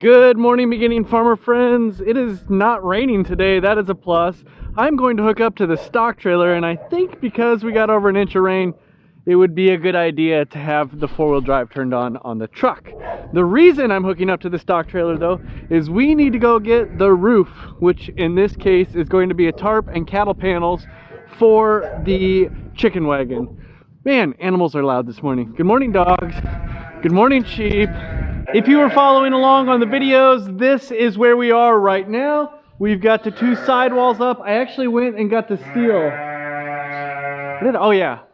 Good morning, beginning farmer friends. It is not raining today. That is a plus. I'm going to hook up to the stock trailer, and I think because we got over an inch of rain, it would be a good idea to have the four-wheel drive turned on the truck. The reason I'm hooking up to the stock trailer though is we need to go get the roof, which in this case is going to be a tarp and cattle panels for the chicken wagon. Man, animals are loud this morning. Good morning, dogs. Good morning, sheep. If you were following along on the videos, this is where we are right now. We've got the two sidewalls up. I actually went and got the steel.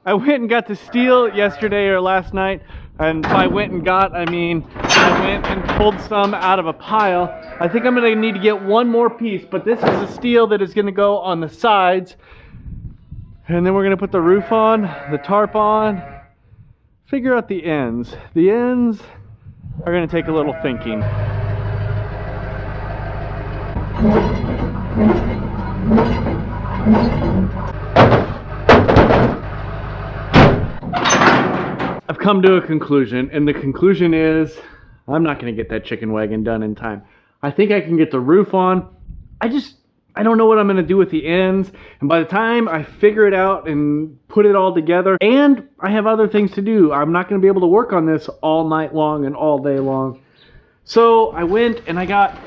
I went and got the steel yesterday or last night. And by went and got, I mean I went and pulled some out of a pile. I think I'm going to need to get one more piece, but this is the steel that is going to go on the sides. And then we're going to put the roof on, the tarp on, figure out the ends. The ends are going to take a little thinking. I've come to a conclusion, and the conclusion is I'm not going to get that chicken wagon done in time. I think I can get the roof on. I don't know what I'm going to do with the ends, and by the time I figure it out and put it all together, and I have other things to do, I'm not going to be able to work on this all night long and all day long. So I went and I got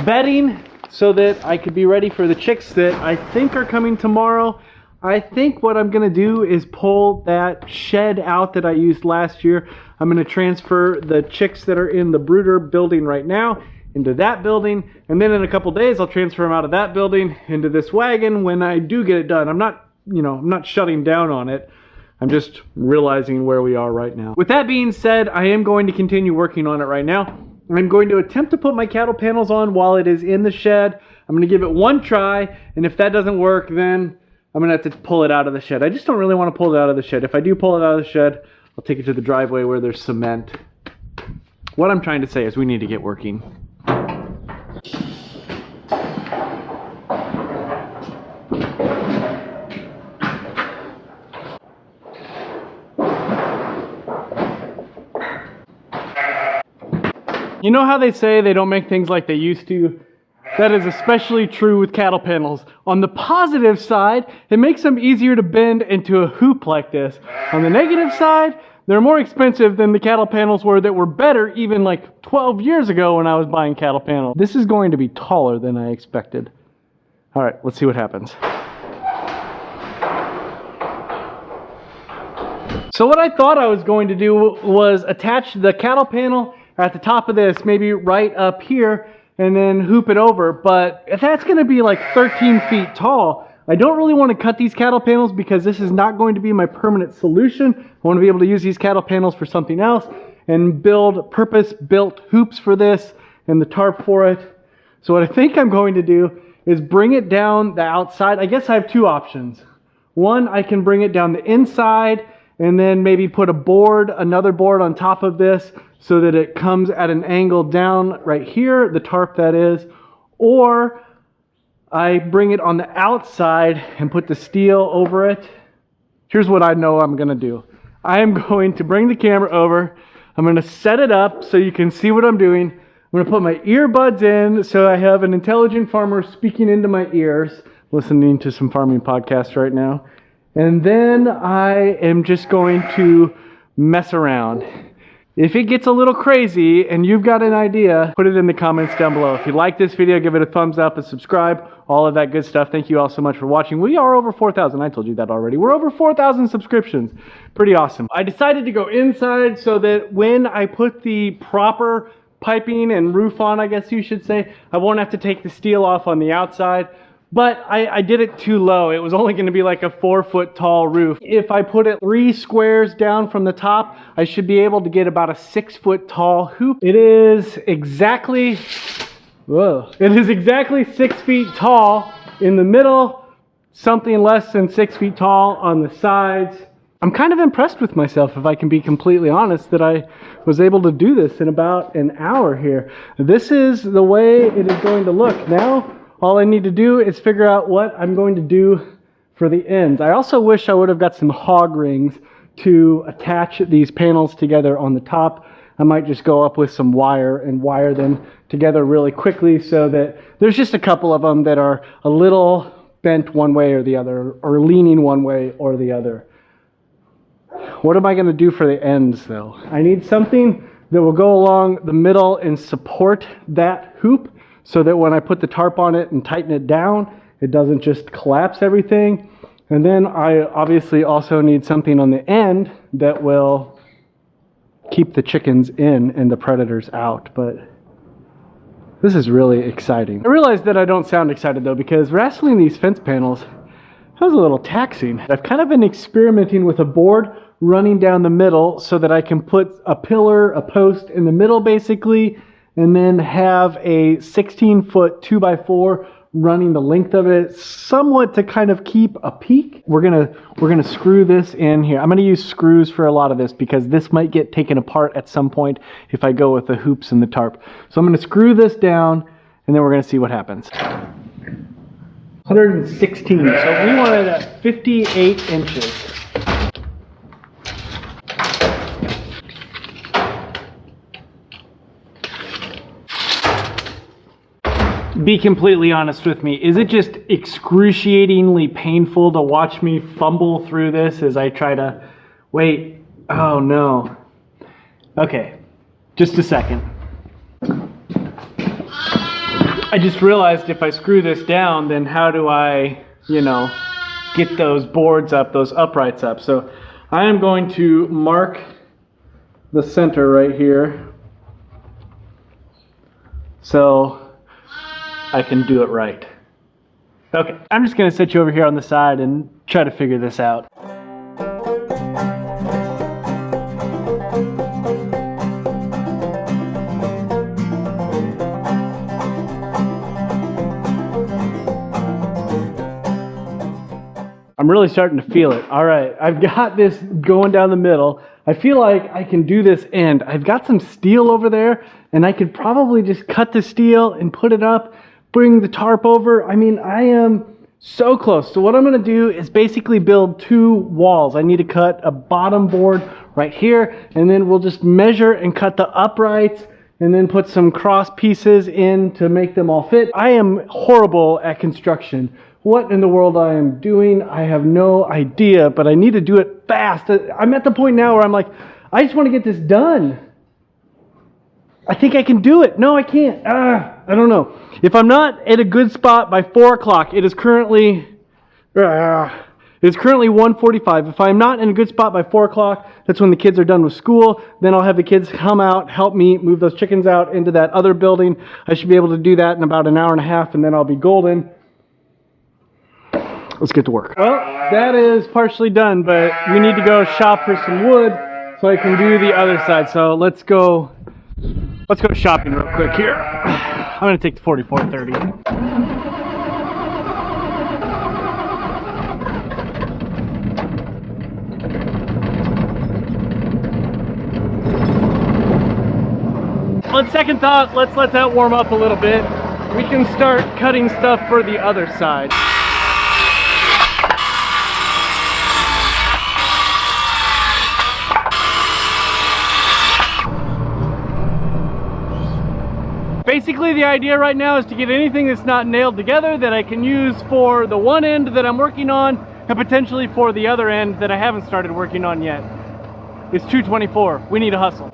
bedding so that I could be ready for the chicks that I think are coming tomorrow. I think what I'm going to do is pull that shed out that I used last year. I'm going to transfer the chicks that are in the brooder building right now into that building, and then in a couple days I'll transfer them out of that building into this wagon when I do get it done. I'm not shutting down on it. I'm just realizing where we are right now. With that being said, I am going to continue working on it right now. I'm going to attempt to put my cattle panels on while it is in the shed. I'm going to give it one try, and if that doesn't work, then I'm going to have to pull it out of the shed. I just don't really want to pull it out of the shed. If I do pull it out of the shed, I'll take it to the driveway where there's cement. What I'm trying to say is we need to get working. You know how they say they don't make things like they used to? That is especially true with cattle panels. On the positive side, it makes them easier to bend into a hoop like this. On the negative side, they're more expensive than the cattle panels were that were better even like 12 years ago when I was buying cattle panels. This is going to be taller than I expected. All right, let's see what happens. So what I thought I was going to do was attach the cattle panel at the top of this, maybe right up here, and then hoop it over. But if that's going to be like 13 feet tall, I don't really want to cut these cattle panels because this is not going to be my permanent solution. I want to be able to use these cattle panels for something else and build purpose-built hoops for this and the tarp for it. So what I think I'm going to do is bring it down the outside. I guess I have two options. One, I can bring it down the inside and then maybe put another board on top of this so that it comes at an angle down right here, the tarp that is, or I bring it on the outside and put the steel over it. Here's what I know I'm gonna do. I am going to bring the camera over, I'm gonna set it up so you can see what I'm doing. I'm gonna put my earbuds in so I have an intelligent farmer speaking into my ears, listening to some farming podcasts right now. And then I am just going to mess around. If it gets a little crazy and you've got an idea, put it in the comments down below. If you like this video, give it a thumbs up and subscribe. All of that good stuff. Thank you all so much for watching. We are over 4,000. I told you that already. We're over 4,000 subscriptions. Pretty awesome. I decided to go inside so that when I put the proper piping and roof on, I guess you should say, I won't have to take the steel off on the outside. But I did it too low. It was only going to be like a 4-foot tall roof. If I put it 3 squares down from the top, I should be able to get about a 6-foot tall hoop. It is exactly 6 feet tall in the middle, something less than 6 feet tall on the sides. I'm kind of impressed with myself, if I can be completely honest, that I was able to do this in about an hour here. This is the way it is going to look. Now, all I need to do is figure out what I'm going to do for the ends. I also wish I would have got some hog rings to attach these panels together on the top. I might just go up with some wire and wire them together really quickly so that there's just a couple of them that are a little bent one way or the other, or leaning one way or the other. What am I going to do for the ends though? I need something that will go along the middle and support that hoop so that when I put the tarp on it and tighten it down, it doesn't just collapse everything. And then I obviously also need something on the end that will keep the chickens in and the predators out. But this is really exciting. I realize that I don't sound excited though, because wrestling these fence panels, that was a little taxing. I've kind of been experimenting with a board running down the middle so that I can put a pillar, a post in the middle basically, and then have a 16-foot 2x4 running the length of it, somewhat to kind of keep a peak. We're gonna screw this in here. I'm gonna use screws for a lot of this because this might get taken apart at some point if I go with the hoops and the tarp. So I'm gonna screw this down and then we're gonna see what happens. 116, so we wanted at 58 inches. Be completely honest with me. Is it just excruciatingly painful to watch me fumble through this as I try to wait? Oh no. Okay, just a second. I just realized if I screw this down, then how do I, get those boards up, those uprights up? So I am going to mark the center right here so I can do it right. Okay, I'm just gonna set you over here on the side and try to figure this out. I'm really starting to feel it. All right, I've got this going down the middle. I feel like I can do this end. I've got some steel over there and I could probably just cut the steel and put it up, bring the tarp over. I mean, I am so close. So what I'm gonna do is basically build two walls. I need to cut a bottom board right here, and then we'll just measure and cut the uprights and then put some cross pieces in to make them all fit. I am horrible at construction. What in the world I am doing, I have no idea, but I need to do it fast. I'm at the point now where I'm like, I just want to get this done. I think I can do it. No, I can't. I don't know. If I'm not at a good spot by 4 o'clock, it is currently 1:45. If I'm not in a good spot by 4 o'clock, that's when the kids are done with school. Then I'll have the kids come out, help me move those chickens out into that other building. I should be able to do that in about an hour and a half, and then I'll be golden. Let's get to work. Well, that is partially done, but we need to go shop for some wood so I can do the other side. So let's go shopping real quick here. I'm gonna take the 4430. On second thought, let's let that warm up a little bit. We can start cutting stuff for the other side. Basically, the idea right now is to get anything that's not nailed together that I can use for the one end that I'm working on and potentially for the other end that I haven't started working on yet. It's 2:24. We need to hustle.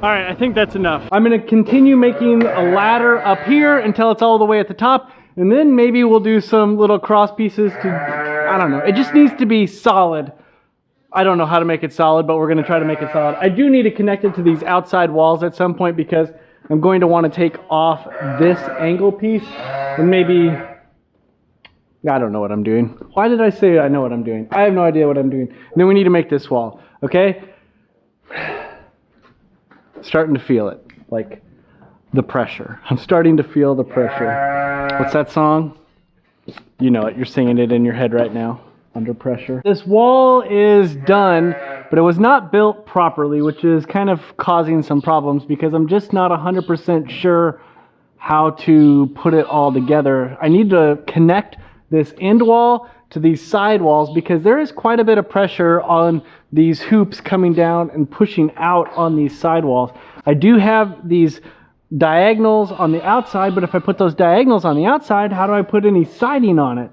All right, I think that's enough. I'm gonna continue making a ladder up here until it's all the way at the top, and then maybe we'll do some little cross pieces to, I don't know. It just needs to be solid. I don't know how to make it solid, but we're gonna try to make it solid. I do need to connect it to these outside walls at some point because I'm going to want to take off this angle piece and maybe, I don't know what I'm doing. Why did I say I know what I'm doing? I have no idea what I'm doing. And then we need to make this wall, okay? Starting to feel it, like the pressure. I'm starting to feel the pressure. What's that song? You know it, you're singing it in your head right now. Under pressure. This wall is done, but it was not built properly, which is kind of causing some problems because I'm just not 100% sure how to put it all together. I need to connect this end wall to these sidewalls because there is quite a bit of pressure on these hoops coming down and pushing out on these sidewalls. I do have these diagonals on the outside, but if I put those diagonals on the outside, how do I put any siding on it?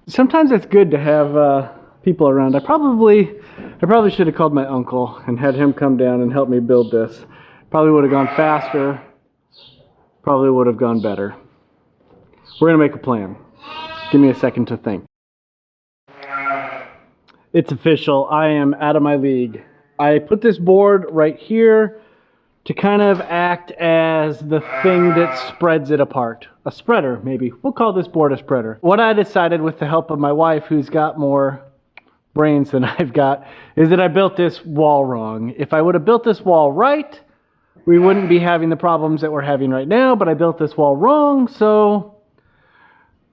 Sometimes it's good to have people around. I probably should have called my uncle and had him come down and help me build this. Probably would have gone faster. Probably would have gone better. We're gonna make a plan. Give me a second to think. It's official. I am out of my league. I put this board right here to kind of act as the thing that spreads it apart. A spreader, maybe. We'll call this board a spreader. What I decided with the help of my wife, who's got more brains than I've got, is that I built this wall wrong. If I would have built this wall right, we wouldn't be having the problems that we're having right now, but I built this wall wrong, so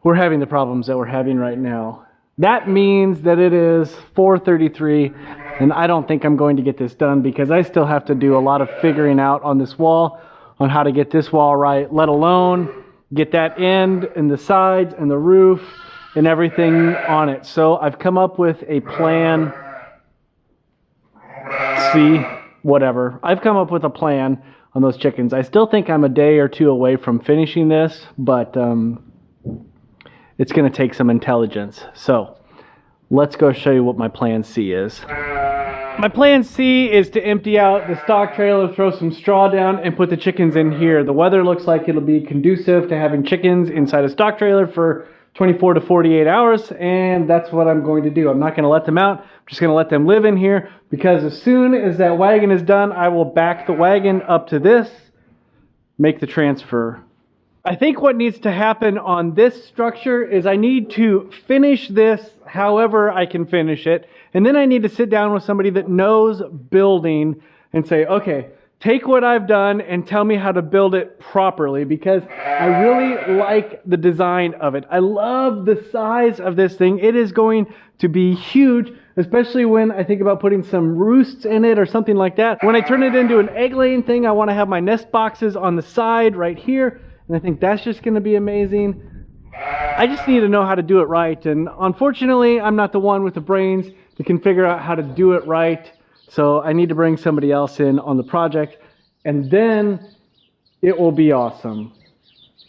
we're having the problems that we're having right now. That means that it is 4:33, and I don't think I'm going to get this done because I still have to do a lot of figuring out on this wall, on how to get this wall right, let alone get that end and the sides and the roof and everything on it. So I've come up with a plan C, whatever. I've come up with a plan on those chickens. I still think I'm a day or two away from finishing this, but it's going to take some intelligence. So let's go show you what my plan C is. My plan C is to empty out the stock trailer, throw some straw down, and put the chickens in here. The weather looks like it'll be conducive to having chickens inside a stock trailer for 24 to 48 hours, and that's what I'm going to do. I'm not going to let them out. I'm just going to let them live in here, because as soon as that wagon is done, I will back the wagon up to this, make the transfer. I think what needs to happen on this structure is I need to finish this however I can finish it, and then I need to sit down with somebody that knows building and say, okay, take what I've done and tell me how to build it properly, because I really like the design of it. I love the size of this thing. It is going to be huge, especially when I think about putting some roosts in it or something like that. When I turn it into an egg laying thing, I want to have my nest boxes on the side right here, and I think that's just going to be amazing. I just need to know how to do it right, and unfortunately, I'm not the one with the brains that can figure out how to do it right. So I need to bring somebody else in on the project, and then it will be awesome.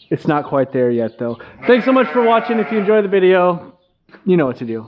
It's not quite there yet, though. Thanks so much for watching. If you enjoyed the video, you know what to do.